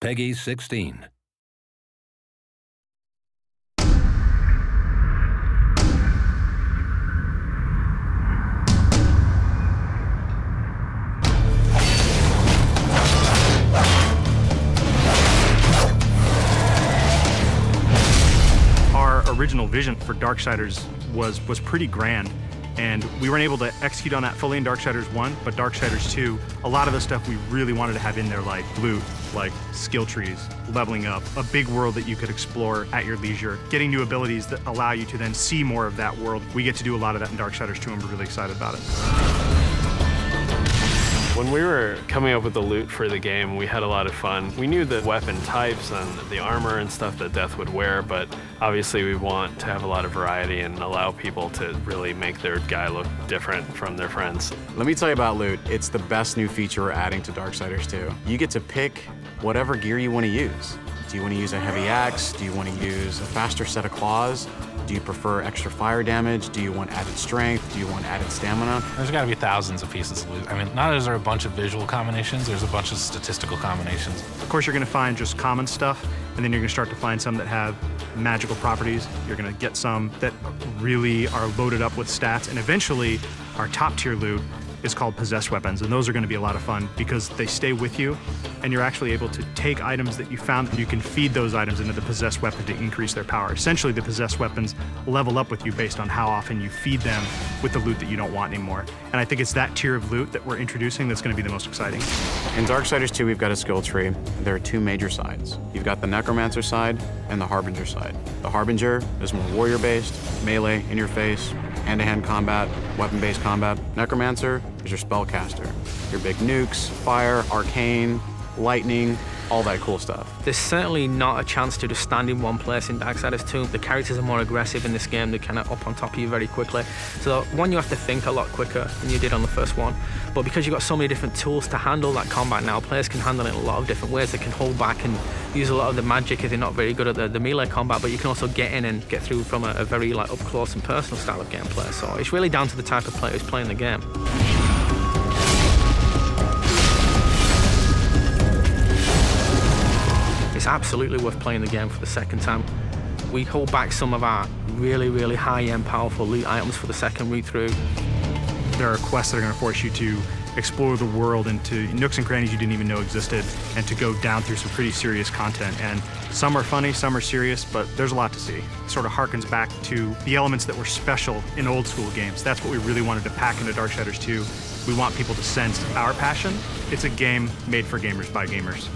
Peggy 16. Our original vision for Darksiders was pretty grand, and we weren't able to execute on that fully in Darksiders 1, but Darksiders 2, a lot of the stuff we really wanted to have in there, like loot, like skill trees, leveling up, a big world that you could explore at your leisure, getting new abilities that allow you to then see more of that world. We get to do a lot of that in Darksiders 2, and we're really excited about it. When we were coming up with the loot for the game, we had a lot of fun. We knew the weapon types and the armor and stuff that Death would wear, but obviously we want to have a lot of variety and allow people to really make their guy look different from their friends. Let me tell you about loot. It's the best new feature we're adding to Darksiders 2. You get to pick whatever gear you want to use. Do you want to use a heavy axe? Do you want to use a faster set of claws? Do you prefer extra fire damage? Do you want added strength? Do you want added stamina? There's got to be thousands of pieces of loot. I mean, not only is there a bunch of visual combinations, there's a bunch of statistical combinations. Of course, you're going to find just common stuff, and then you're going to start to find some that have magical properties. You're going to get some that really are loaded up with stats, and eventually, our top tier loot is called possessed weapons, and those are going to be a lot of fun because they stay with you, and you're actually able to take items that you found, and you can feed those items into the possessed weapon to increase their power. Essentially, the possessed weapons level up with you based on how often you feed them with the loot that you don't want anymore. And I think it's that tier of loot that we're introducing that's going to be the most exciting. In Darksiders 2, we've got a skill tree. There are two major sides. You've got the Necromancer side and the Harbinger side. The Harbinger is more warrior-based, melee, in-your-face, hand-to-hand combat, weapon-based combat. Necromancer is your spellcaster. Your big nukes, fire, arcane, lightning, all that cool stuff. There's certainly not a chance to just stand in one place in Darksiders 2. The characters are more aggressive in this game. They're kind of up on top of you very quickly. So one, you have to think a lot quicker than you did on the first one. But because you've got so many different tools to handle that combat now, players can handle it in a lot of different ways. They can hold back and use a lot of the magic if they're not very good at the melee combat, but you can also get in and get through from a very up close and personal style of gameplay. So it's really down to the type of player who's playing the game. It's absolutely worth playing the game for the second time. We hold back some of our really high-end, powerful loot items for the second read through. There are quests that are going to force you to explore the world into nooks and crannies you didn't even know existed, and to go down through some pretty serious content. And some are funny, some are serious, but there's a lot to see. It sort of harkens back to the elements that were special in old school games. That's what we really wanted to pack into Darksiders 2. We want people to sense our passion. It's a game made for gamers by gamers.